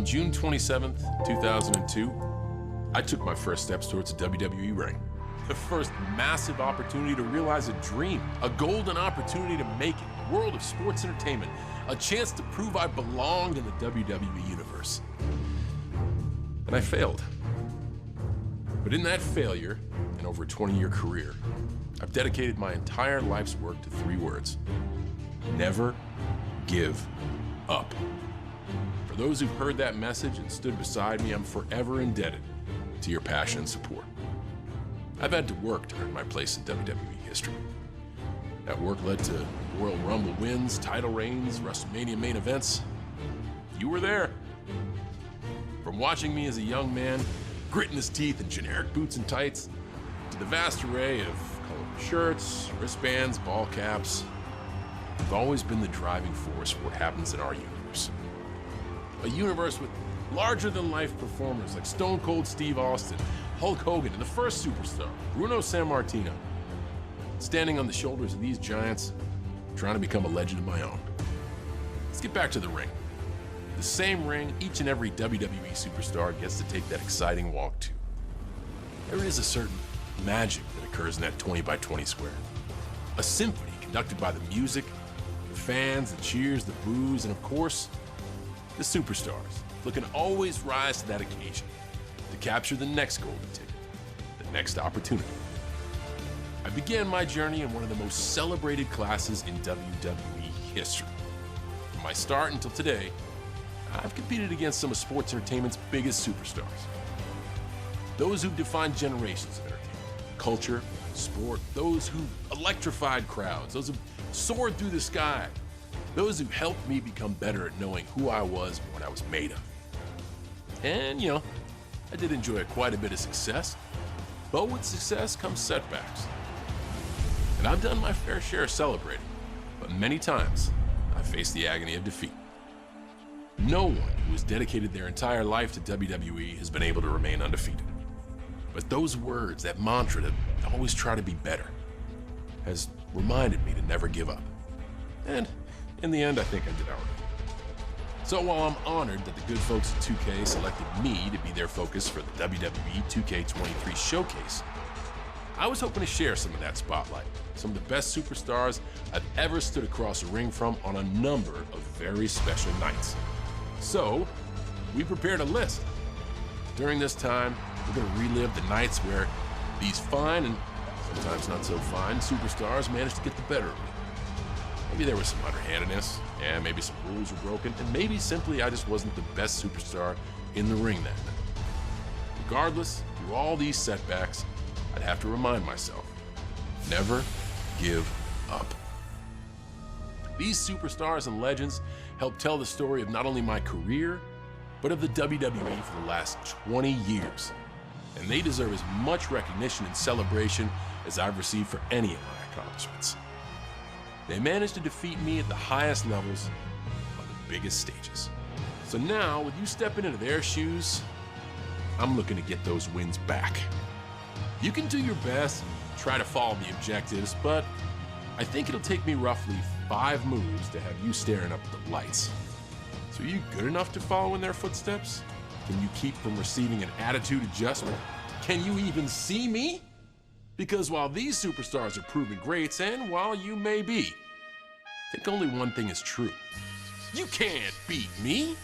On June 27th, 2002, I took my first steps towards a WWE ring. The first massive opportunity to realize a dream, a golden opportunity to make it, a world of sports entertainment, a chance to prove I belonged in the WWE universe. And I failed. But in that failure, and over a 20-year career, I've dedicated my entire life's work to 3 words: never give up. For those who've heard that message and stood beside me, I'm forever indebted to your passion and support. I've had to work to earn my place in WWE history. That work led to Royal Rumble wins, title reigns, WrestleMania main events. You were there. From watching me as a young man, gritting his teeth in generic boots and tights, to the vast array of colorful shirts, wristbands, ball caps, you've always been the driving force for what happens in our universe. A universe with larger-than-life performers like Stone Cold Steve Austin, Hulk Hogan, and the first superstar, Bruno Sammartino. Standing on the shoulders of these giants, trying to become a legend of my own. Let's get back to the ring. The same ring each and every WWE superstar gets to take that exciting walk to. There is a certain magic that occurs in that 20 by 20 square. A symphony conducted by the music, the fans, the cheers, the boos, and of course, the superstars, looking to always rise to that occasion, to capture the next golden ticket, the next opportunity. I began my journey in one of the most celebrated classes in WWE history. From my start until today, I've competed against some of sports entertainment's biggest superstars. Those who defined generations of entertainment, culture, sport, those who electrified crowds, those who soared through the sky, those who helped me become better at knowing who I was and what I was made of. And, I did enjoy quite a bit of success, but with success comes setbacks. And I've done my fair share of celebrating, but many times I've faced the agony of defeat. No one who has dedicated their entire life to WWE has been able to remain undefeated. But those words, that mantra to always try to be better, has reminded me to never give up. And in the end, I think I did all right. So while I'm honored that the good folks at 2K selected me to be their focus for the WWE 2K23 showcase, I was hoping to share some of that spotlight, some of the best superstars I've ever stood across a ring from on a number of very special nights. So, we prepared a list. During this time, we're going to relive the nights where these fine and sometimes not so fine superstars managed to get the better of me. Maybe there was some underhandedness, and maybe some rules were broken, and maybe simply I just wasn't the best superstar in the ring that night. Regardless, through all these setbacks, I'd have to remind myself, never give up. These superstars and legends help tell the story of not only my career, but of the WWE for the last 20 years. And they deserve as much recognition and celebration as I've received for any of my accomplishments. They managed to defeat me at the highest levels on the biggest stages. So now, with you stepping into their shoes, I'm looking to get those wins back. You can do your best and try to follow the objectives, but I think it'll take me roughly 5 moves to have you staring up at the lights. So are you good enough to follow in their footsteps? Can you keep from receiving an attitude adjustment? Can you even see me? Because while these superstars are proven greats, and while you may be, I think only one thing is true. You can't beat me!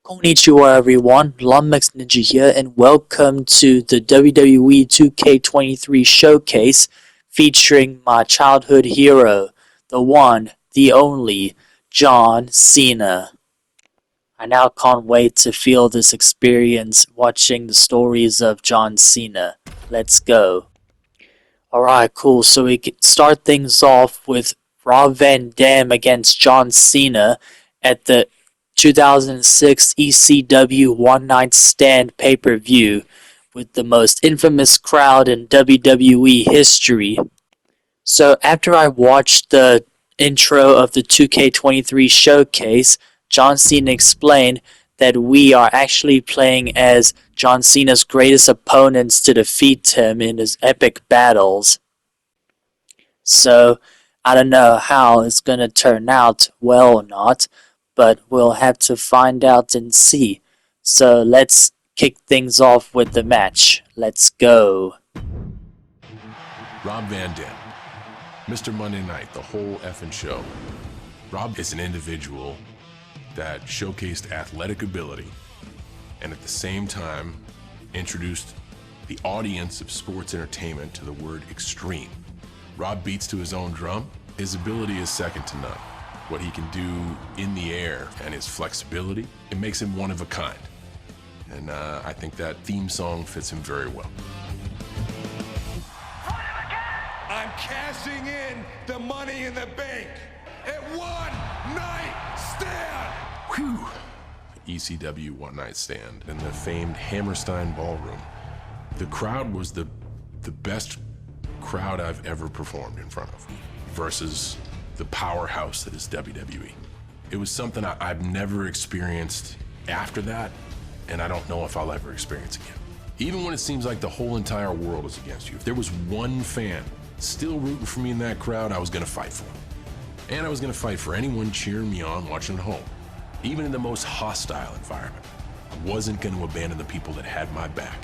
Konnichiwa everyone, LombaxNinja here, and welcome to the WWE 2K23 showcase featuring my childhood hero, the one, the only, John Cena. I now can't wait to feel this experience watching the stories of John Cena. Let's go. Alright, cool, so we can start things off with Rob Van Dam against John Cena at the 2006 ECW One Night Stand pay-per-view with the most infamous crowd in WWE history. So after I watched the intro of the 2K23 showcase, John Cena explained that we are actually playing as John Cena's greatest opponents to defeat him in his epic battles. So I don't know how it's gonna turn out well or not, but we'll have to find out and see. So let's kick things off with the match. Let's go. Rob Van Dam, Mr. Monday Night, the whole effing show. Rob is an individual that showcased athletic ability and at the same time introduced the audience of sports entertainment to the word extreme. Rob beats to his own drum. His ability is second to none. What he can do in the air and his flexibility, it makes him one of a kind. And I think that theme song fits him very well. I'm cashing in the Money in the Bank at One Night Stand. Whew. ECW One Night Stand in the famed Hammerstein Ballroom. The crowd was the best crowd I've ever performed in front of versus the powerhouse that is WWE. It was something I've never experienced after that, and I don't know if I'll ever experience again. Even when it seems like the whole entire world is against you, if there was one fan still rooting for me in that crowd, I was gonna fight for him. And I was gonna fight for anyone cheering me on watching at home. Even in the most hostile environment, I wasn't gonna abandon the people that had my back.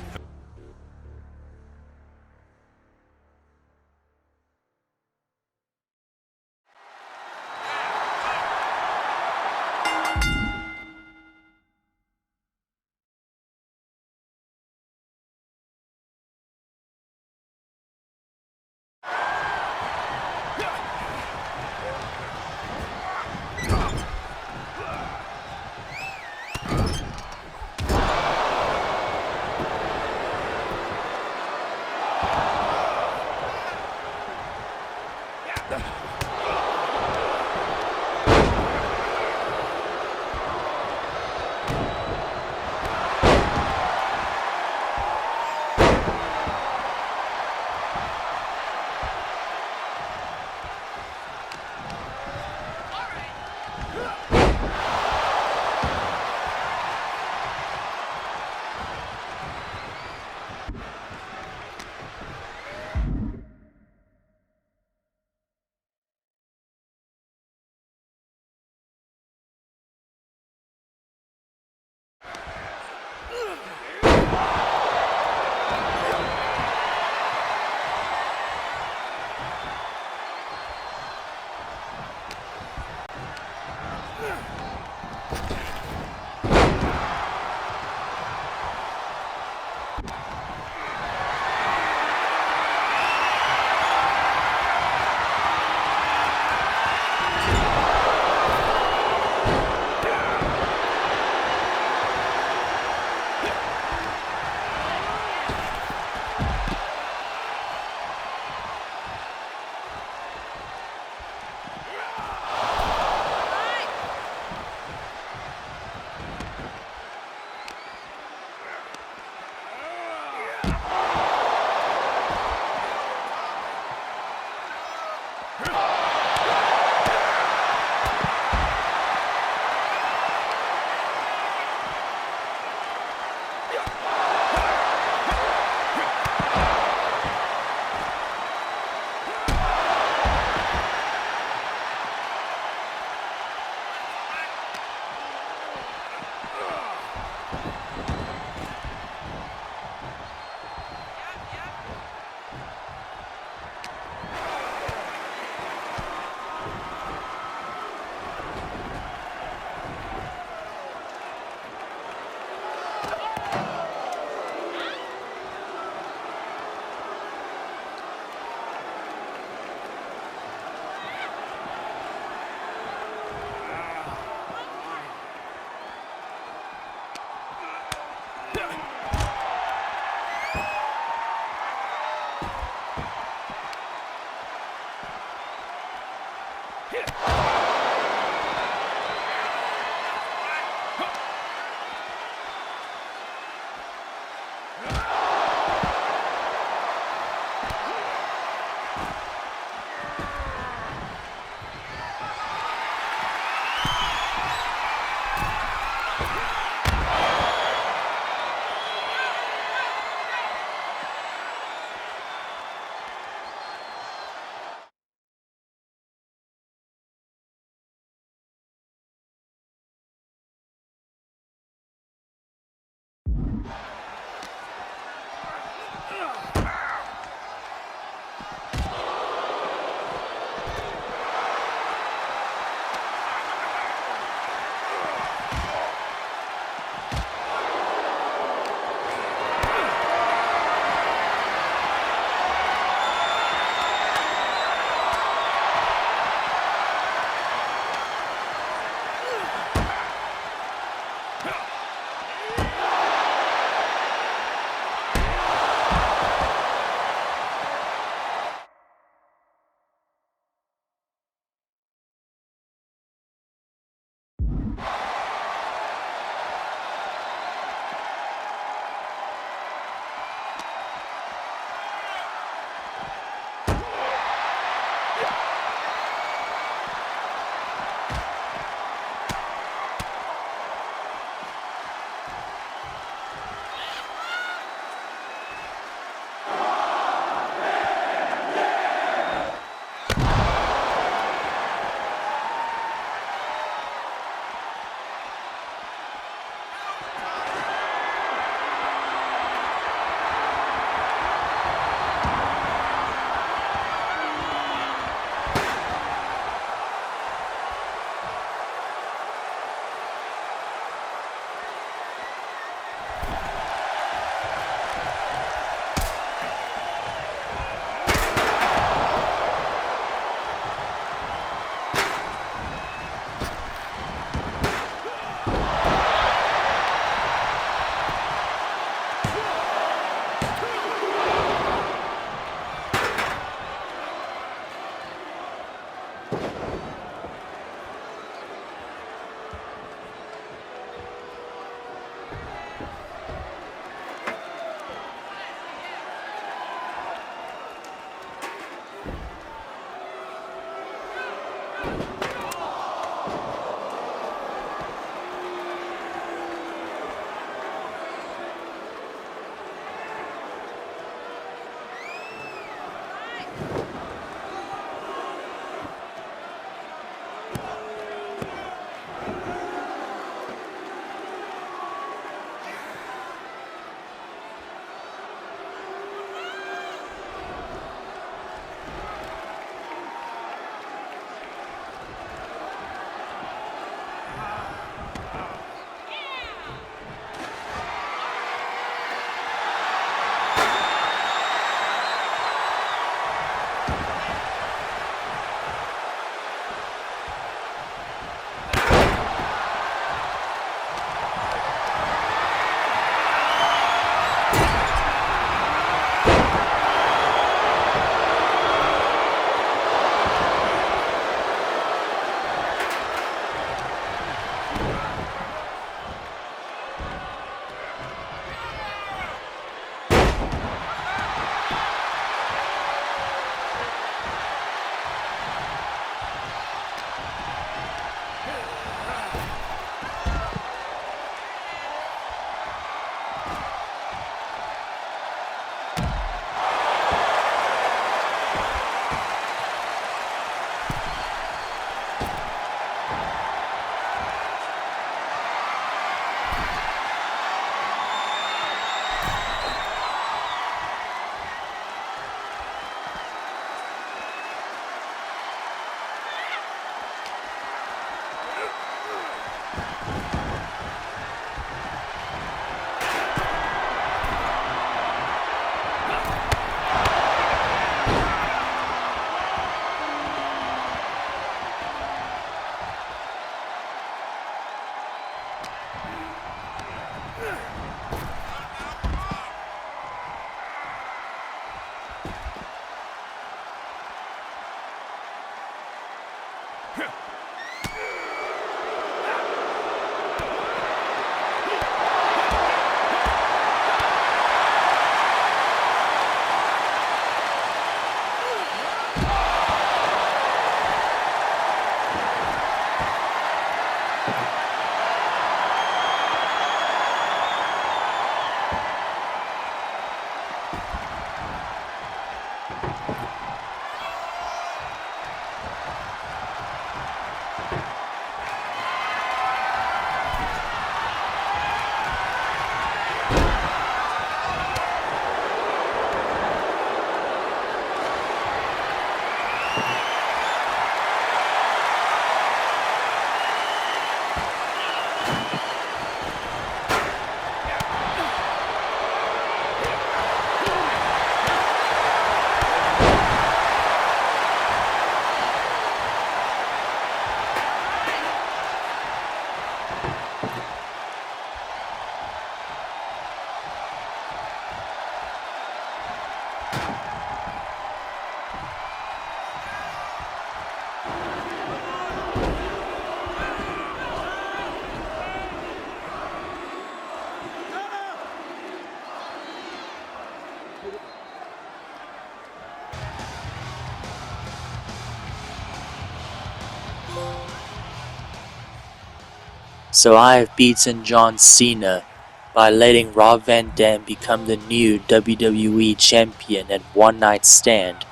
So I have beaten John Cena by letting Rob Van Dam become the new WWE Champion at One Night Stand.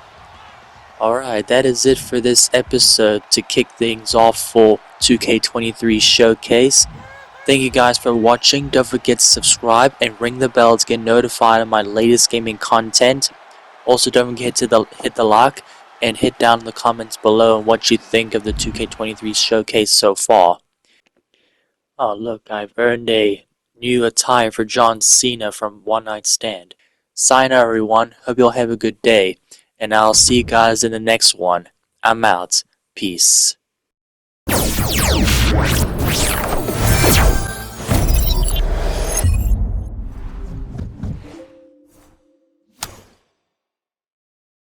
Alright, that is it for this episode to kick things off for 2K23 Showcase. Thank you guys for watching. Don't forget to subscribe and ring the bell to get notified of my latest gaming content. Also, don't forget to hit the like and hit down in the comments below on what you think of the 2K23 Showcase so far. Oh look, I've earned a new attire for John Cena from One Night Stand. Sign out everyone, hope you'll have a good day, and I'll see you guys in the next one. I'm out. Peace.